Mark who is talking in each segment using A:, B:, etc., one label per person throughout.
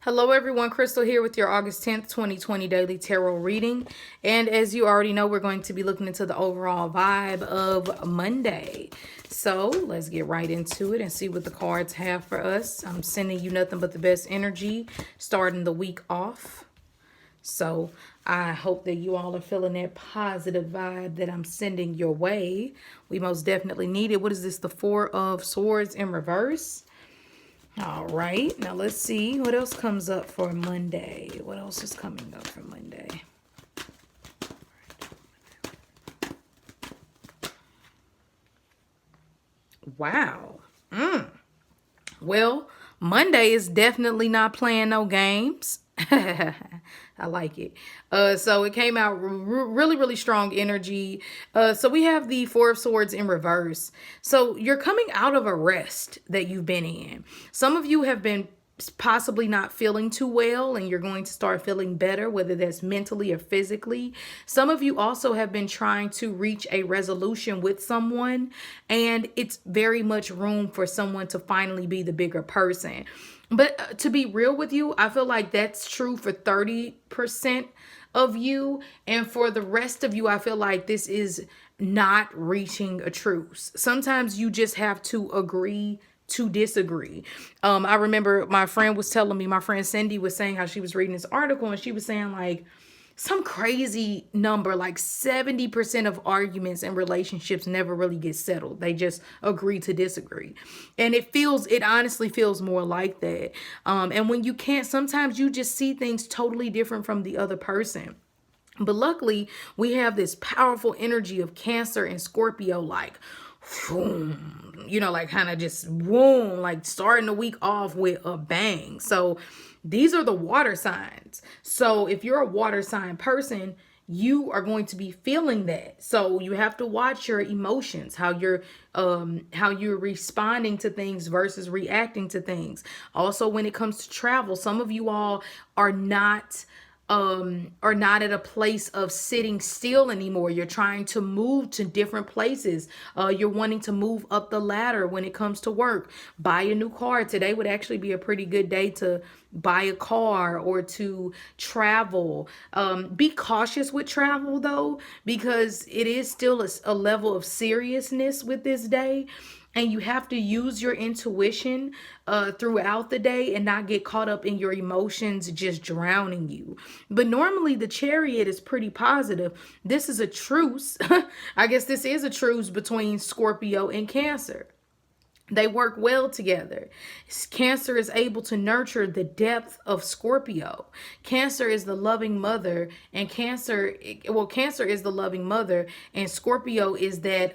A: Hello everyone, Crystal here with your August 10th, 2020 daily tarot reading. And as you already know, we're going to be looking into the overall vibe of Monday. So let's get right into it and see what the cards have for us. I'm sending you nothing but the best energy starting the week off. So I hope that you all are feeling that positive vibe that I'm sending your way. We most definitely need it. What is this? The Four of Swords in reverse. All right, now let's see what else comes up for Monday. What else is coming up for Monday? Wow. Well, Monday is definitely not playing no games. I like it. So it came out really strong energy. So we have the Four of Swords in reverse. So you're coming out of a rest that you've been in. Some of you have been possibly not feeling too well and you're going to start feeling better, whether that's mentally or physically. Some of you also have been trying to reach a resolution with someone, and it's very much room for someone to finally be the bigger person. But to be real with you, I feel like that's true for 30% of you. And for the rest of you, I feel like this is not reaching a truce. Sometimes you just have to agree to disagree. I remember my friend was telling me, my friend Cindy was saying how she was reading this article and she was saying like, some crazy number, like 70% of arguments and relationships never really get settled. They just agree to disagree. And it honestly feels more like that. And when you can't, sometimes you just see things totally different from the other person. But luckily, we have this powerful energy of Cancer and Scorpio, like, like kind of just boom, like starting the week off with a bang. So these are the water signs. So if you're a water sign person, you are going to be feeling that. So you have to watch your emotions, how you're responding to things versus reacting to things. Also, when it comes to travel, some of you all are not at a place of sitting still anymore. You're trying to move to different places. You're wanting to move up the ladder when it comes to work. Buy a new car. Today would actually be a pretty good day to buy a car or to travel. Be cautious with travel though, because it is still a level of seriousness with this day. And you have to use your intuition throughout the day and not get caught up in your emotions just drowning you. But normally the Chariot is pretty positive. This is a truce. I guess this is a truce between Scorpio and Cancer. They work well together. Cancer is able to nurture the depth of Scorpio. Cancer is the loving mother, and Cancer is the loving mother, and Scorpio is that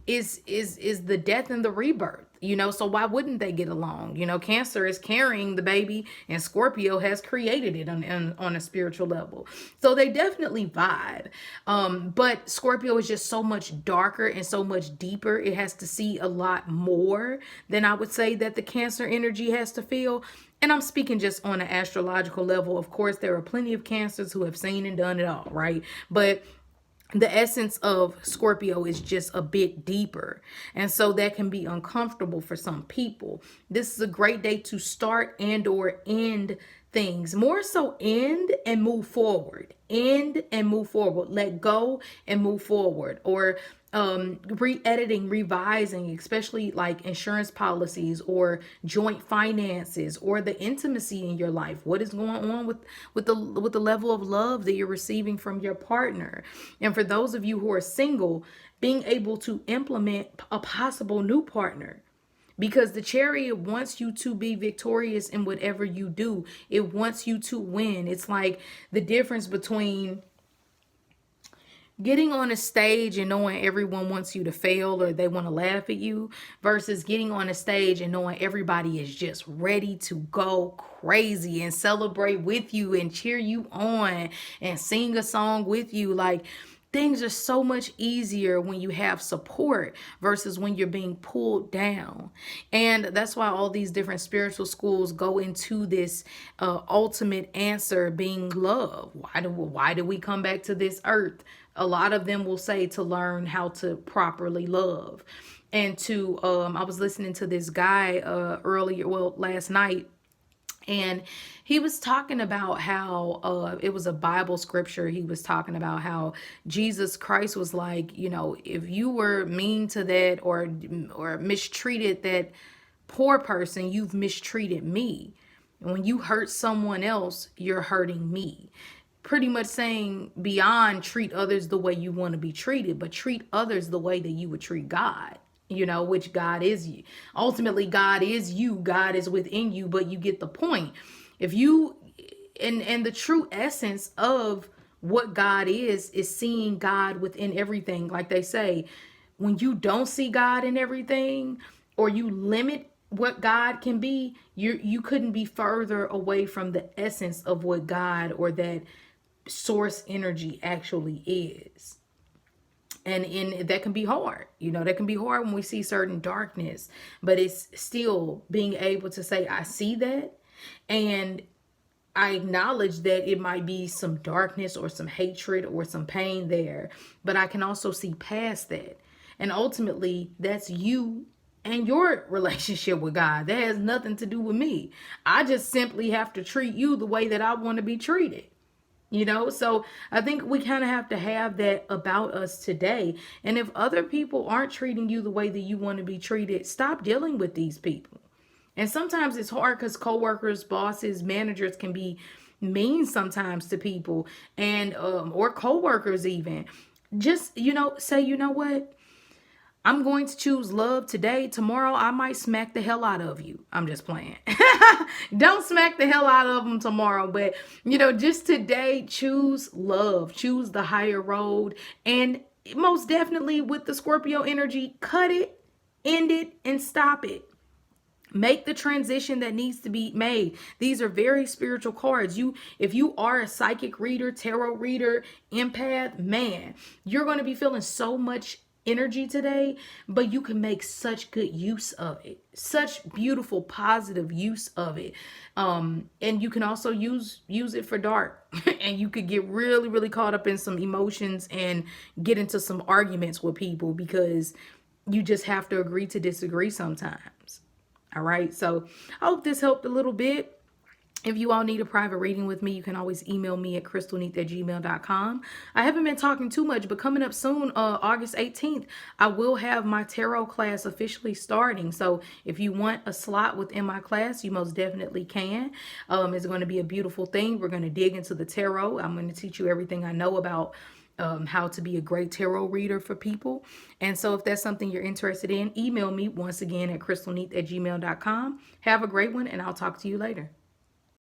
A: is the death and the rebirth. So why wouldn't they get along? Cancer is carrying the baby and Scorpio has created it on a spiritual level. So they definitely vibe. But Scorpio is just so much darker and so much deeper. It has to see a lot more than I would say that the Cancer energy has to feel. And I'm speaking just on an astrological level. Of course, there are plenty of Cancers who have seen and done it all, right? But the essence of Scorpio is just a bit deeper. And so that can be uncomfortable for some people. This is a great day to start and or end things. More so end and move forward. End and move forward. Let go and move forward. Or re-editing, revising, especially like insurance policies or joint finances or the intimacy in your life. What is going on with the level of love that you're receiving from your partner? And for those of you who are single, being able to implement a possible new partner. Because the Chariot wants you to be victorious in whatever you do. It wants you to win. It's like the difference between getting on a stage and knowing everyone wants you to fail or they want to laugh at you versus getting on a stage and knowing everybody is just ready to go crazy and celebrate with you and cheer you on and sing a song with you. Like, things are so much easier when you have support versus when you're being pulled down. And that's why all these different spiritual schools go into this ultimate answer being love. Why do we come back to this earth? A lot of them will say to learn how to properly love. And I was listening to this guy last night, And he was talking about how it was a Bible scripture. He was talking about how Jesus Christ was like, you know, if you were mean to that or mistreated that poor person, you've mistreated me. And when you hurt someone else, you're hurting me. Pretty much saying beyond treat others the way you want to be treated, but treat others the way that you would treat God, you know, which God is you. Ultimately, God is you, God is within you, but you get the point. If you and the true essence of what God is seeing God within everything. Like they say, when you don't see God in everything, or you limit what God can be, you couldn't be further away from the essence of what God or that source energy actually is. And that can be hard, you know, that can be hard when we see certain darkness, but it's still being able to say, I see that, and I acknowledge that it might be some darkness or some hatred or some pain there, but I can also see past that. And ultimately, that's you and your relationship with God. That has nothing to do with me. I just simply have to treat you the way that I want to be treated. You know, so I think we kind of have to have that about us today. And if other people aren't treating you the way that you want to be treated, stop dealing with these people. And sometimes it's hard because coworkers, bosses, managers can be mean sometimes to people, and or coworkers even. Just, you know, say, you know what? I'm going to choose love today. Tomorrow, I might smack the hell out of you. I'm just playing. Don't smack the hell out of them tomorrow. But, you know, just today, choose love. Choose the higher road. And most definitely with the Scorpio energy, cut it, end it, and stop it. Make the transition that needs to be made. These are very spiritual cards. If you are a psychic reader, tarot reader, empath, man, you're going to be feeling so much energy today, but you can make such good use of it, such beautiful positive use of it. And you can also use it for dark. And you could get really, really caught up in some emotions and get into some arguments with people because you just have to agree to disagree sometimes. All right, so I hope this helped a little bit. If you all need a private reading with me, you can always email me at crystalneath@gmail.com. I haven't been talking too much, but coming up soon, August 18th, I will have my tarot class officially starting. So if you want a slot within my class, you most definitely can. It's going to be a beautiful thing. We're going to dig into the tarot. I'm going to teach you everything I know about how to be a great tarot reader for people. And so if that's something you're interested in, email me once again at crystalneath@gmail.com. Have a great one, and I'll talk to you later.